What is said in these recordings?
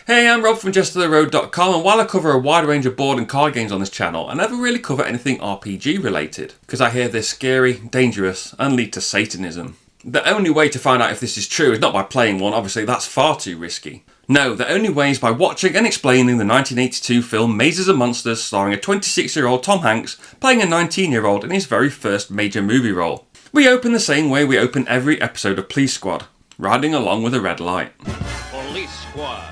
Hey, I'm Rob from JestaThaRogue.com, and while I cover a wide range of board and card games on this channel, I never really cover anything RPG related, because I hear they're scary, dangerous, and lead to Satanism. The only way to find out if this is true is not by playing one, obviously that's far too risky. No, the only way is by watching and explaining the 1982 film Mazes and Monsters, starring a 26-year-old Tom Hanks playing a 19-year-old in his very first major movie role. We open the same way we open every episode of Police Squad, riding along with a red light. Police Squad.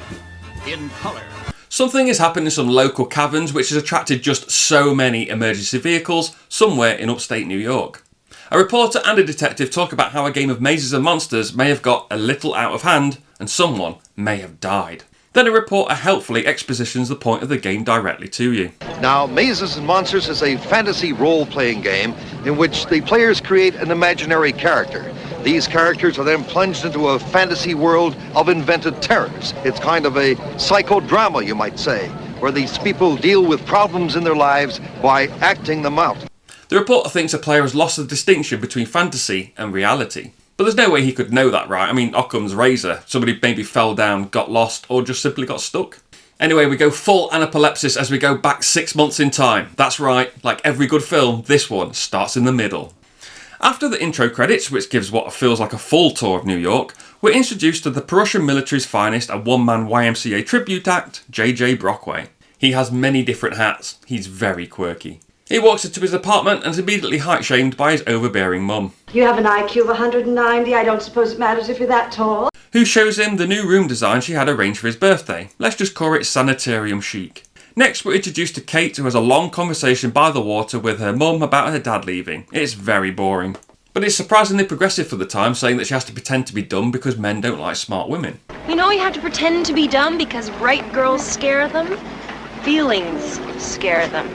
In colour. Something has happened in some local caverns which has attracted just so many emergency vehicles somewhere in upstate New York. A reporter and a detective talk about how a game of Mazes and Monsters may have got a little out of hand and someone may have died. Then a reporter helpfully expositions the point of the game directly to you. Now, Mazes and Monsters is a fantasy role-playing game in which the players create an imaginary character. These characters are then plunged into a fantasy world of invented terrors. It's kind of a psychodrama, you might say, where these people deal with problems in their lives by acting them out. The reporter thinks a player has lost the distinction between fantasy and reality. But there's no way he could know that, right? I mean, Occam's razor. Somebody maybe fell down, got lost, or just simply got stuck. Anyway, we go full anaplepsis as we go back 6 months in time. That's right, like every good film, this one starts in the middle. After the intro credits, which gives what feels like a full tour of New York, we're introduced to the Prussian military's finest and one-man YMCA tribute act, J.J. Brockway. He has many different hats. He's very quirky. He walks into his apartment and is immediately height-shamed by his overbearing mum. You have an IQ of 190, I don't suppose it matters if you're that tall. Who shows him the new room design she had arranged for his birthday. Let's just call it sanitarium chic. Next, we're introduced to Kate, who has a long conversation by the water with her mum about her dad leaving. It's very boring. But it's surprisingly progressive for the time, saying that she has to pretend to be dumb because men don't like smart women. You know you have to pretend to be dumb because bright girls scare them? Feelings scare them.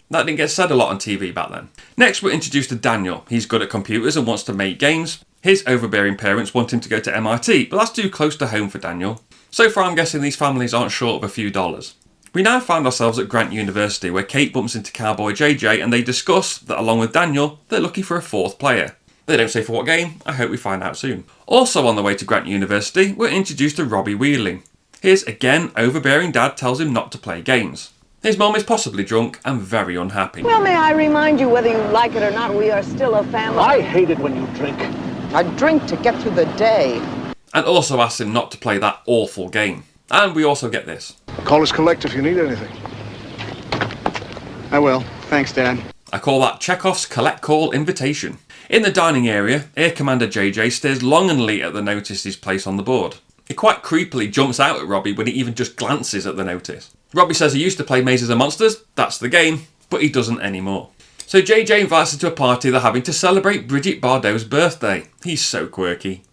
That didn't get said a lot on TV back then. Next, we're introduced to Daniel. He's good at computers and wants to make games. His overbearing parents want him to go to MIT, but that's too close to home for Daniel. So far, I'm guessing these families aren't short of a few dollars. We now find ourselves at Grant University, where Kate bumps into Cowboy JJ and they discuss that along with Daniel, they're looking for a fourth player. They don't say for what game, I hope we find out soon. Also on the way to Grant University, we're introduced to Robbie Wheeling. His, again, overbearing dad tells him not to play games. His mum is possibly drunk and very unhappy. Well, may I remind you, whether you like it or not, we are still a family. I hate it when you drink. I drink to get through the day. And also asks him not to play that awful game. And we also get this. Call us collect if you need anything. I will. Thanks, Dad. I call that Chekhov's collect call invitation. In the dining area, Air Commander JJ stares longingly at the notice he's placed on the board. He quite creepily jumps out at Robbie when he even just glances at the notice. Robbie says he used to play Mazes and Monsters, that's the game, but he doesn't anymore. So JJ invites her to a party they're having to celebrate Brigitte Bardot's birthday. He's so quirky.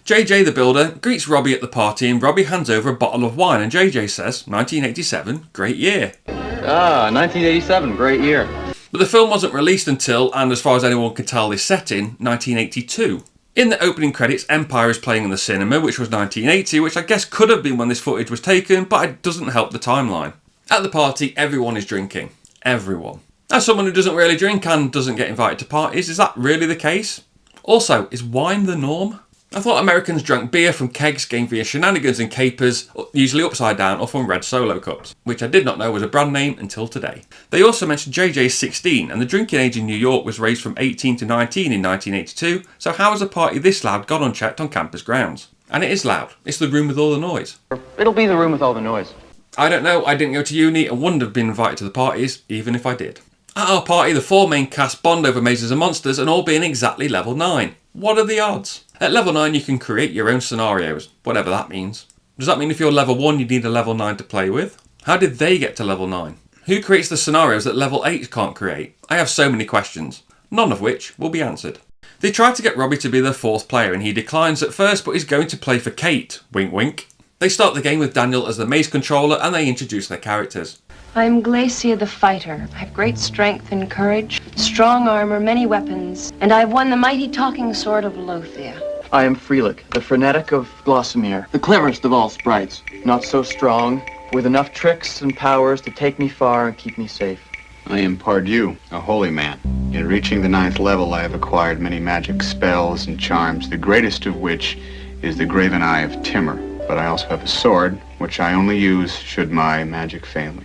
JJ the Builder greets Robbie at the party and Robbie hands over a bottle of wine and JJ says, 1987, great year. 1987, great year. But the film wasn't released until, and as far as anyone can tell is set in, 1982. In the opening credits, Empire is playing in the cinema, which was 1980, which I guess could have been when this footage was taken, but it doesn't help the timeline. At the party, everyone is drinking. Everyone. As someone who doesn't really drink and doesn't get invited to parties, is that really the case? Also, is wine the norm? I thought Americans drank beer from kegs gained via shenanigans and capers, usually upside down or from red Solo cups, which I did not know was a brand name until today. They also mentioned JJ's 16 and the drinking age in New York was raised from 18 to 19 in 1982, so how has a party this loud gone unchecked on campus grounds? And it is loud. It's the room with all the noise. It'll be the room with all the noise. I don't know, I didn't go to uni and wouldn't have been invited to the parties, even if I did. At our party, the four main cast bond over Mazes and Monsters and all being exactly level 9. What are the odds? At level 9 you can create your own scenarios, whatever that means. Does that mean if you're level 1 you need a level 9 to play with? How did they get to level 9? Who creates the scenarios that level 8 can't create? I have so many questions, none of which will be answered. They try to get Robbie to be their fourth player and he declines at first but he's going to play for Kate, wink wink. They start the game with Daniel as the maze controller and they introduce their characters. I am Glacia the fighter. I have great strength and courage, strong armor, many weapons, and I have won the mighty talking sword of Lothia. I am Freelick, the frenetic of Glossamere, the cleverest of all sprites. Not so strong, with enough tricks and powers to take me far and keep me safe. I am Pardue, a holy man. In reaching the 9th level, I have acquired many magic spells and charms, the greatest of which is the graven eye of Timur. But I also have a sword, which I only use should my magic fail me.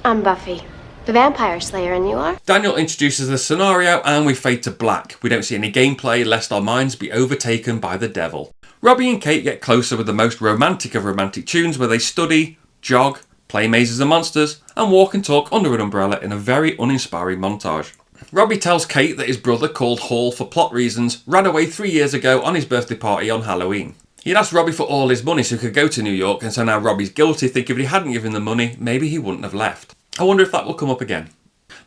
I'm Buffy, the vampire slayer, and you are? Daniel introduces the scenario and we fade to black. We don't see any gameplay lest our minds be overtaken by the devil. Robbie and Kate get closer with the most romantic of romantic tunes where they study, jog, play mazes and monsters, and walk and talk under an umbrella in a very uninspiring montage. Robbie tells Kate that his brother, called Hall for plot reasons, ran away 3 years ago on his birthday party on Halloween. He'd asked Robbie for all his money so he could go to New York, and so now Robbie's guilty, thinking if he hadn't given the money, maybe he wouldn't have left. I wonder if that will come up again.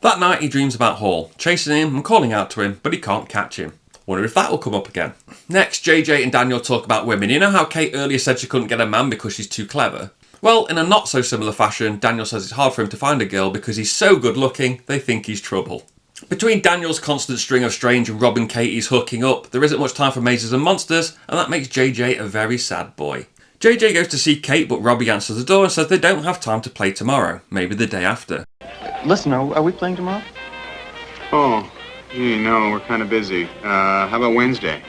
That night he dreams about Hall, chasing him and calling out to him, but he can't catch him. Wonder if that will come up again. Next, JJ and Daniel talk about women. You know how Kate earlier said she couldn't get a man because she's too clever? Well, in a not so similar fashion, Daniel says it's hard for him to find a girl because he's so good looking, they think he's trouble. Between Daniel's constant string of strange and Rob and Katie's hooking up, there isn't much time for mazes and monsters, and that makes JJ a very sad boy. JJ goes to see Kate, but Robbie answers the door and says they don't have time to play tomorrow, maybe the day after. Listen, are we playing tomorrow? Oh, no, we're kind of busy. How about Wednesday?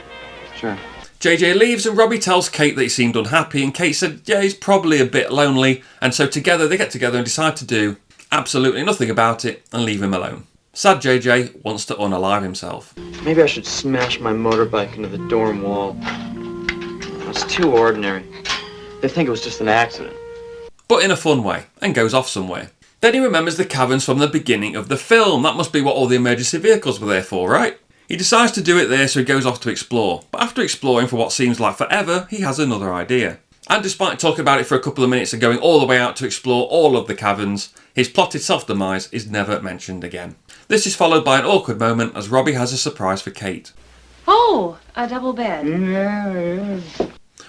Sure. JJ leaves and Robbie tells Kate that he seemed unhappy, and Kate said, yeah, he's probably a bit lonely, and so together they get together and decide to do absolutely nothing about it and leave him alone. Sad JJ wants to unalive himself. Maybe I should smash my motorbike into the dorm wall. It's too ordinary. They think it was just an accident. But in a fun way, and goes off somewhere. Then he remembers the caverns from the beginning of the film. That must be what all the emergency vehicles were there for, right? He decides to do it there, so he goes off to explore. But after exploring for what seems like forever, he has another idea. And despite talking about it for a couple of minutes and going all the way out to explore all of the caverns, his plotted self-demise is never mentioned again. This is followed by an awkward moment as Robbie has a surprise for Kate. Oh, a double bed.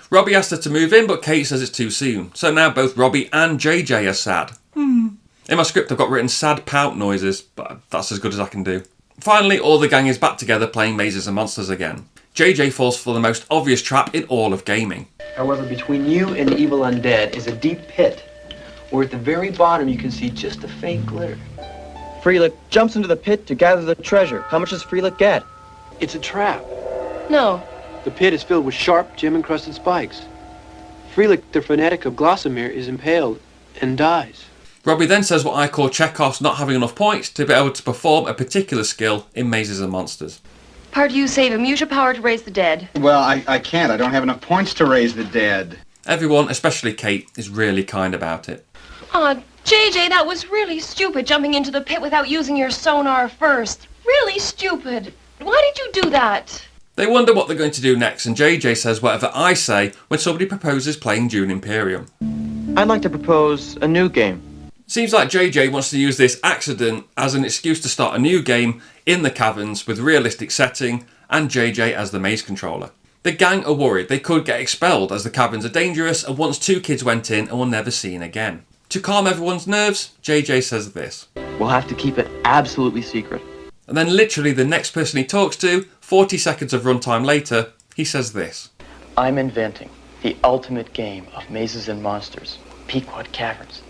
Robbie asks her to move in, but Kate says it's too soon. So now both Robbie and JJ are sad. In my script I've got written sad pout noises, but that's as good as I can do. Finally, all the gang is back together playing mazes and monsters again. JJ falls for the most obvious trap in all of gaming. However, between you and the evil undead is a deep pit, where at the very bottom you can see just a faint glitter. Freelick jumps into the pit to gather the treasure. How much does Freelick get? It's a trap. No. The pit is filled with sharp, gem-encrusted spikes. Freelick, the fanatic of Glossamere, is impaled and dies. Robbie then says what I call Chekhov's not having enough points to be able to perform a particular skill in mazes and monsters. Pardue, save him. Use your power to raise the dead. Well, I can't. I don't have enough points to raise the dead. Everyone, especially Kate, is really kind about it. Aw, JJ, that was really stupid, jumping into the pit without using your sonar first. Really stupid. Why did you do that? They wonder what they're going to do next, and JJ says whatever I say when somebody proposes playing Dune Imperium. I'd like to propose a new game. Seems like JJ wants to use this accident as an excuse to start a new game in the caverns with realistic setting and JJ as the maze controller. The gang are worried they could get expelled as the caverns are dangerous, and once 2 kids went in and were never seen again. To calm everyone's nerves, JJ says this. We'll have to keep it absolutely secret. And then literally the next person he talks to, 40 seconds of runtime later, he says this. I'm inventing the ultimate game of mazes and monsters, Pequod Caverns.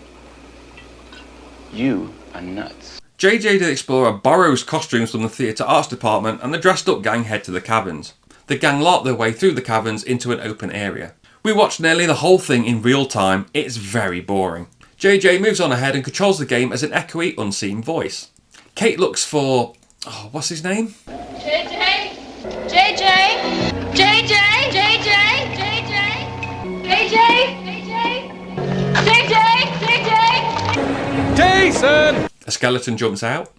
You are nuts. JJ the Explorer borrows costumes from the theatre arts department, and the dressed up gang head to the caverns. The gang lark their way through the caverns into an open area. We watched nearly the whole thing in real time. It's very boring. JJ moves on ahead and controls the game as an echoey, unseen voice. Kate looks for... oh, what's his name? JJ? JJ? JJ? JJ? JJ? JJ? JJ? JJ? Jason! A skeleton jumps out.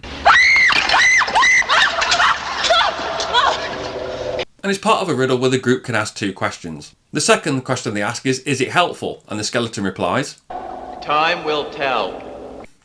And it's part of a riddle where the group can ask 2 questions. The second question they ask is it helpful? And the skeleton replies, Time will tell.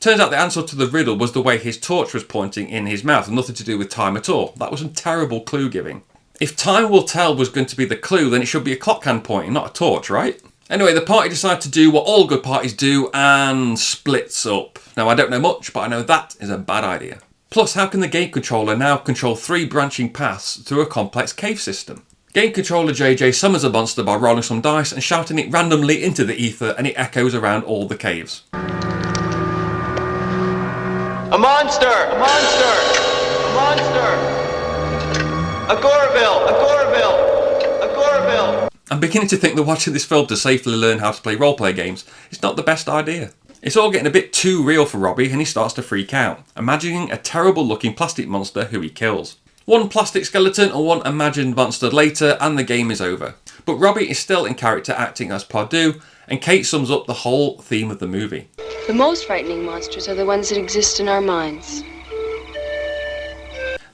Turns out the answer to the riddle was the way his torch was pointing in his mouth, and nothing to do with time at all. That was some terrible clue giving. If time will tell was going to be the clue, then it should be a clock hand pointing, not a torch, right? Anyway, the party decide to do what all good parties do and splits up. Now, I don't know much, but I know that is a bad idea. Plus, how can the game controller now control 3 branching paths through a complex cave system? Game controller JJ summons a monster by rolling some dice and shouting it randomly into the ether, and it echoes around all the caves. A monster! A monster! A monster! A Goreville! A Goreville! A Goreville! I'm beginning to think that watching this film to safely learn how to play roleplay games is not the best idea. It's all getting a bit too real for Robbie and he starts to freak out, imagining a terrible looking plastic monster who he kills. One plastic skeleton and one imagined monster later and the game is over. But Robbie is still in character acting as Pardue, and Kate sums up the whole theme of the movie. The most frightening monsters are the ones that exist in our minds.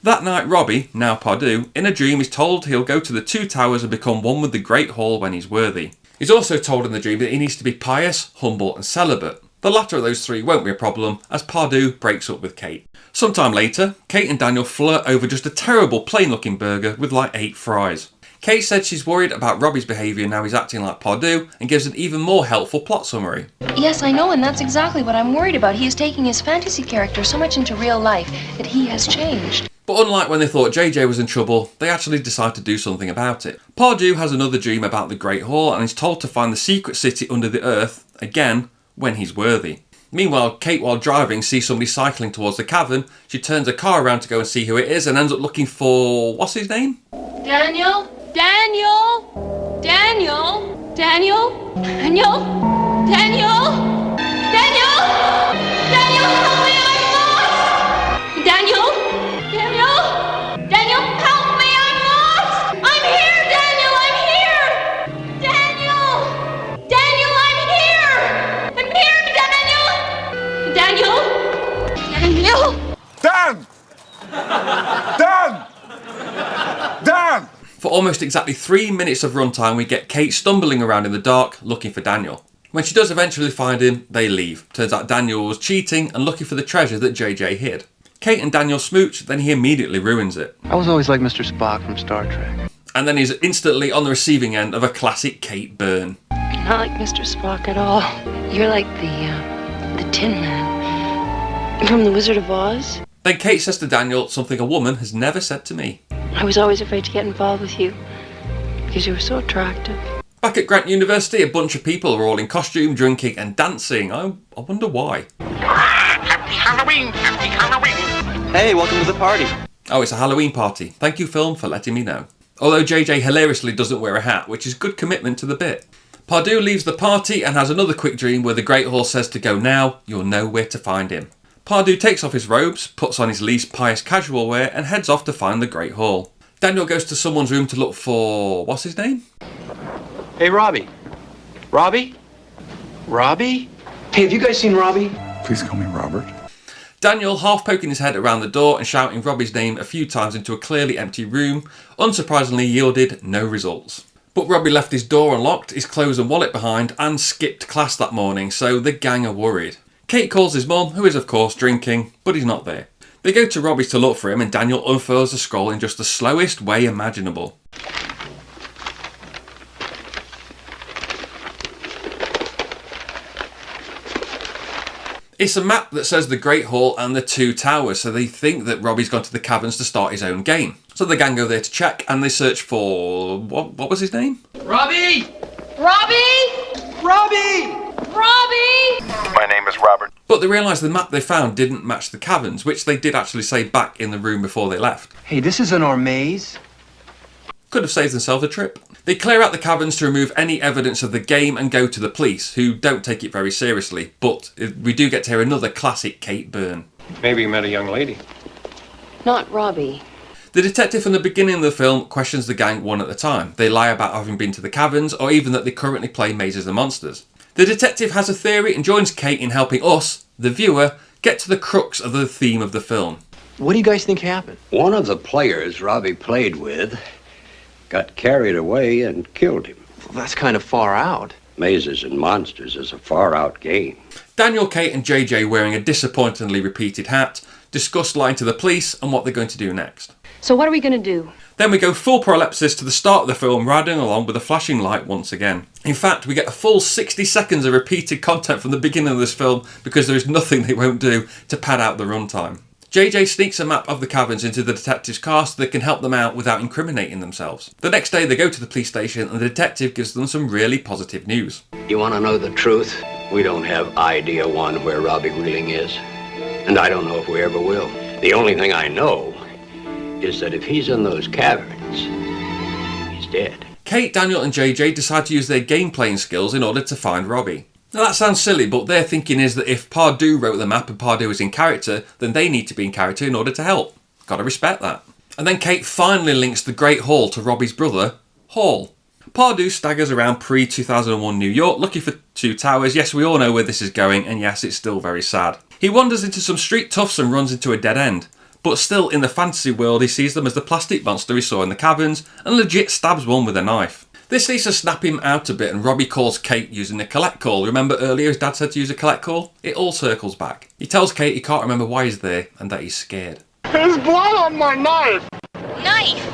That night, Robbie, now Pardue, in a dream is told he'll go to the two towers and become one with the Great Hall when he's worthy. He's also told in the dream that he needs to be pious, humble and celibate. The latter of those three won't be a problem as Pardue breaks up with Kate. Sometime later, Kate and Daniel flirt over just a terrible plain looking burger with like 8 fries. Kate said she's worried about Robbie's behaviour now he's acting like Pardue and gives an even more helpful plot summary. Yes, I know, and that's exactly what I'm worried about. He is taking his fantasy character so much into real life that he has changed. But unlike when they thought JJ was in trouble, they actually decide to do something about it. Pardue has another dream about the Great Hall and is told to find the secret city under the earth, again, when he's worthy. Meanwhile, Kate, while driving, sees somebody cycling towards the cavern. She turns her car around to go and see who it is and ends up looking for... what's his name? Daniel? Daniel? Daniel? Daniel? Daniel? Daniel? Daniel? Daniel, help me, I'm lost! Daniel? Daniel? Daniel, help me, I'm lost! I'm here, Daniel, I'm here! Daniel! Daniel, I'm here! I'm here, Daniel! Daniel? Daniel? Dan! Dan! Dan! For almost exactly 3 minutes of runtime, we get Kate stumbling around in the dark looking for Daniel. When she does eventually find him, they leave. Turns out Daniel was cheating and looking for the treasure that JJ hid. Kate and Daniel smooch, then he immediately ruins it. I was always like Mr. Spock from Star Trek. And then he's instantly on the receiving end of a classic Kate burn. You're not like Mr. Spock at all. You're like the Tin Man from The Wizard of Oz. Then Kate says to Daniel something a woman has never said to me. I was always afraid to get involved with you because you were so attractive. Back at Grant University, a bunch of people are all in costume, drinking and dancing. I wonder why. Happy Halloween! Happy Halloween! Hey, welcome to the party. Oh, it's a Halloween party. Thank you, film, for letting me know. Although JJ hilariously doesn't wear a hat, which is good commitment to the bit. Pardue leaves the party and has another quick dream where the Great Hall says to go now, you'll know where to find him. Pardue takes off his robes, puts on his least pious casual wear and heads off to find the Great Hall. Daniel goes to someone's room to look for... what's his name? Hey, Robbie. Robbie? Robbie? Hey, have you guys seen Robbie? Please call me Robert. Daniel, half poking his head around the door and shouting Robbie's name a few times into a clearly empty room, unsurprisingly yielded no results. But Robbie left his door unlocked, his clothes and wallet behind and skipped class that morning, so the gang are worried. Kate calls his mum, who is of course drinking, but he's not there. They go to Robbie's to look for him and Daniel unfurls the scroll in just the slowest way imaginable. It's a map that says the Great Hall and the two towers, so they think that Robbie's gone to the caverns to start his own game. So the gang go there to check and they search for... what was his name? Robbie! Robbie! Robbie! Robbie! My name is Robert. But they realise the map they found didn't match the caverns, which they did actually say back in the room before they left. Hey, this isn't our maze. Could have saved themselves a trip. They clear out the caverns to remove any evidence of the game and go to the police, who don't take it very seriously, but we do get to hear another classic Kate burn. Maybe you met a young lady. Not Robbie. The detective from the beginning of the film questions the gang one at a time. They lie about having been to the caverns, or even that they currently play Mazes and Monsters. The detective has a theory and joins Kate in helping us, the viewer, get to the crux of the theme of the film. What do you guys think happened? One of the players Robbie played with got carried away and killed him. Well, that's kind of far out. Mazes and Monsters is a far-out game. Daniel, Kate and JJ, wearing a disappointingly repeated hat, discuss lying to the police and what they're going to do next. So what are we going to do? Then we go full prolepsis to the start of the film, riding along with a flashing light once again. In fact, we get a full 60 seconds of repeated content from the beginning of this film because there is nothing they won't do to pad out the runtime. JJ sneaks a map of the caverns into the detective's car so they can help them out without incriminating themselves. The next day they go to the police station and the detective gives them some really positive news. You want to know the truth? We don't have idea one where Robbie Wheeling is. And I don't know if we ever will. The only thing I know is that if he's in those caverns, he's dead. Kate, Daniel and JJ decide to use their game playing skills in order to find Robbie. Now that sounds silly, but their thinking is that if Pardue wrote the map and Pardue is in character, then they need to be in character in order to help. Gotta respect that. And then Kate finally links the Great Hall to Robbie's brother, Hall. Pardue staggers around pre-2001 New York looking for two towers. Yes, we all know where this is going, and yes, it's still very sad. He wanders into some street toughs and runs into a dead end. But still, in the fantasy world, he sees them as the plastic monster he saw in the Caverns and legit stabs one with a knife. This needs to snap him out a bit, and Robbie calls Kate using a collect call. Remember earlier his dad said to use a collect call? It all circles back. He tells Kate he can't remember why he's there and that he's scared. There's blood on my knife! Knife?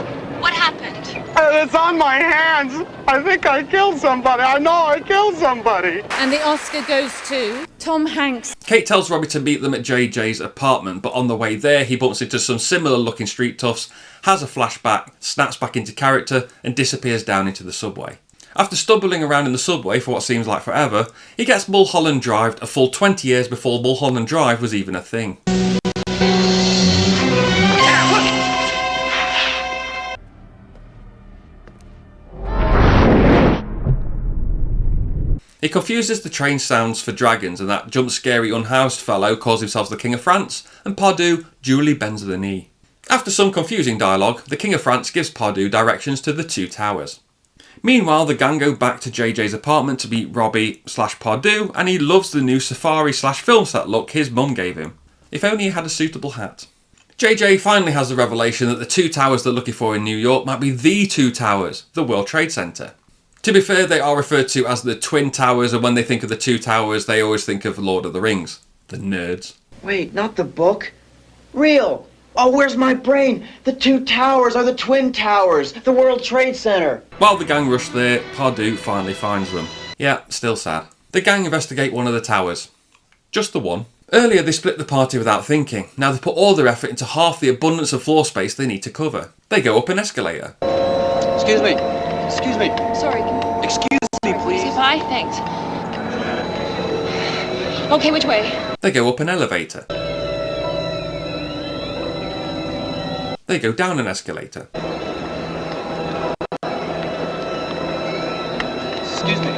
What happened? It's on my hands! I think I killed somebody! I know I killed somebody! And the Oscar goes to Tom Hanks. Kate tells Robbie to meet them at JJ's apartment, but on the way there he bumps into some similar looking street toughs, has a flashback, snaps back into character and disappears down into the subway. After stumbling around in the subway for what seems like forever, he gets Mulholland Drived a full 20 years before Mulholland Drive was even a thing. He confuses the train sounds for dragons, and that jump-scary unhoused fellow calls himself the King of France, and Pardue duly bends the knee. After some confusing dialogue, the King of France gives Pardue directions to the two towers. Meanwhile, the gang go back to JJ's apartment to meet Robbie/Pardue, and he loves the new safari/film set look his mum gave him. If only he had a suitable hat. JJ finally has the revelation that the two towers they're looking for in New York might be the two towers, the World Trade Center. To be fair, they are referred to as the Twin Towers, and when they think of the two towers, they always think of Lord of the Rings. The nerds. Wait, not the book? Real! Oh, where's my brain? The two towers are the Twin Towers, the World Trade Center. While the gang rush there, Pardue finally finds them. Yeah, still sad. The gang investigate one of the towers. Just the one. Earlier they split the party without thinking. Now they put all their effort into half the abundance of floor space they need to cover. They go up an escalator. Excuse me. Excuse me. Sorry. Excuse me, please. Bye, thanks. Okay, which way? They go up an elevator. They go down an escalator. Excuse me.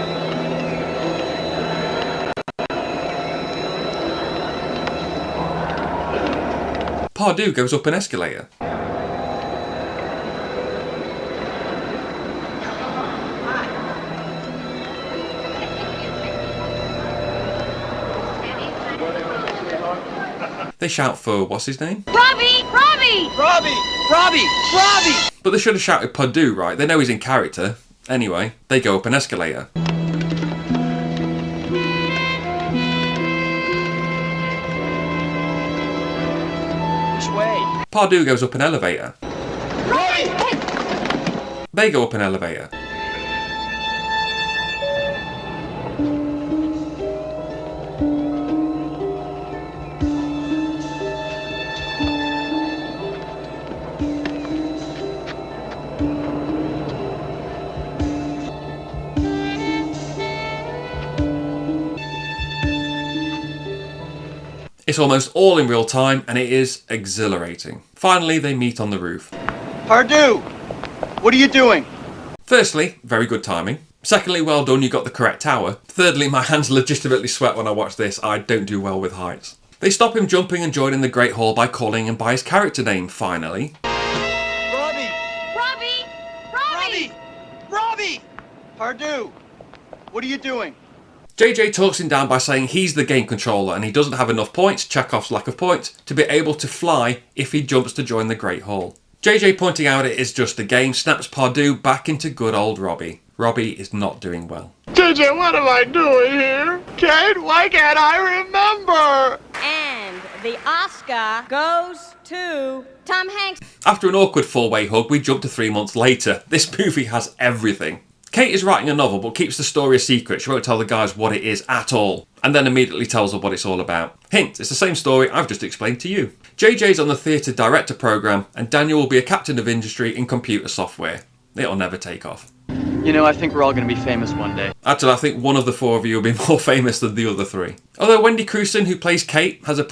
Pardue goes up an escalator. They shout for, what's his name? Robbie! Robbie! Robbie! Robbie! Robbie! But they should have shouted Pardue, right? They know he's in character. Anyway, they go up an escalator. Which way? Pardue goes up an elevator. Robbie! They go up an elevator. It's almost all in real time and it is exhilarating. Finally, they meet on the roof. Pardue! What are you doing? Firstly, very good timing. Secondly, well done, you got the correct tower. Thirdly, my hands legitimately sweat when I watch this. I don't do well with heights. They stop him jumping and joining the Great Hall by calling him by his character name, finally. Robbie! Robbie! Robbie! Robbie! Pardue! What are you doing? JJ talks him down by saying he's the game controller and he doesn't have enough points, Chekhov's lack of points, to be able to fly if he jumps to join the Great Hall. JJ, pointing out it is just a game, snaps Pardue back into good old Robbie. Robbie is not doing well. JJ, what am I doing here? Kate, why can't I remember? And the Oscar goes to Tom Hanks. After an awkward four-way hug, we jump to 3 months later. This movie has everything. Kate is writing a novel but keeps the story a secret. She won't tell the guys what it is at all, and then immediately tells them what it's all about. Hint, it's the same story I've just explained to you. JJ's on the theatre director programme, and Daniel will be a captain of industry in computer software. It'll never take off. You know, I think we're all going to be famous one day. Actually, I think one of the four of you will be more famous than the other three. Although Wendy Crewson, who plays Kate, has a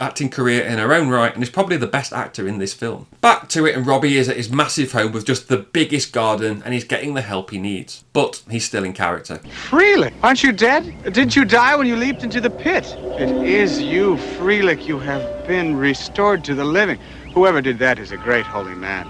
acting career in her own right and is probably the best actor in this film. Back to it, and Robbie is at his massive home with just the biggest garden and he's getting the help he needs. But he's still in character. Freelick, aren't you dead? Didn't you die when you leaped into the pit? It is you, Freelick. You have been restored to the living. Whoever did that is a great holy man.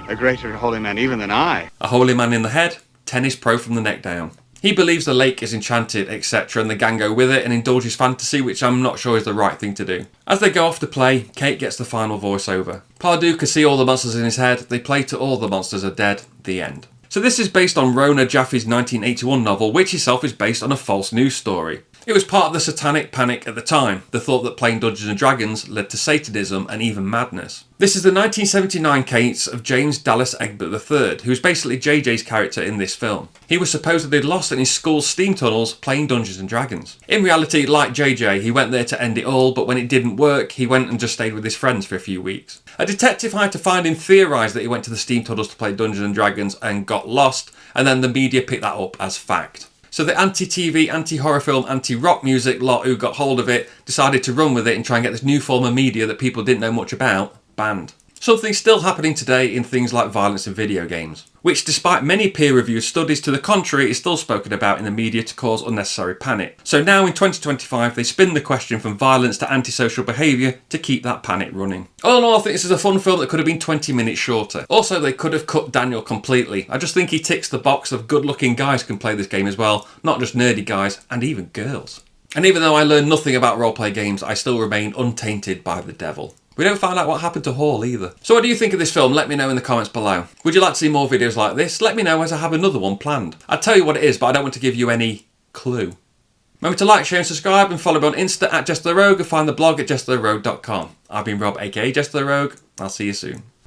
A greater holy man even than I. A holy man in the head, tennis pro from the neck down. He believes the lake is enchanted, etc., and the gang go with it and indulge his fantasy, which I'm not sure is the right thing to do. As they go off to play, Kate gets the final voiceover. Pardue can see all the monsters in his head, they play to all the monsters are dead, the end. So this is based on Rona Jaffe's 1981 novel, which itself is based on a false news story. It was part of the satanic panic at the time, the thought that playing Dungeons and Dragons led to Satanism and even madness. This is the 1979 case of James Dallas Egbert III, who is basically JJ's character in this film. He was supposedly lost in his school's steam tunnels playing Dungeons and Dragons. In reality, like JJ, he went there to end it all, but when it didn't work, he went and just stayed with his friends for a few weeks. A detective hired to find him theorised that he went to the steam tunnels to play Dungeons and Dragons and got lost, and then the media picked that up as fact. So the anti-TV, anti-horror film, anti-rock music lot who got hold of it decided to run with it and try and get this new form of media that people didn't know much about banned. Something still happening today in things like violence in video games, which despite many peer-reviewed studies to the contrary is still spoken about in the media to cause unnecessary panic. So now in 2025 they spin the question from violence to antisocial behaviour to keep that panic running. All in all, I think this is a fun film that could have been 20 minutes shorter. Also, they could have cut Daniel completely. I just think he ticks the box of good-looking guys can play this game as well, not just nerdy guys, and even girls. And even though I learned nothing about roleplay games, I still remain untainted by the devil. We don't find out what happened to Hall either. So what do you think of this film? Let me know in the comments below. Would you like to see more videos like this? Let me know as I have another one planned. I'd tell you what it is, but I don't want to give you any clue. Remember to like, share and subscribe and follow me on Insta at JestaThaRogue and find the blog at JestaThaRogue.com. I've been Rob, aka JestaThaRogue. I'll see you soon.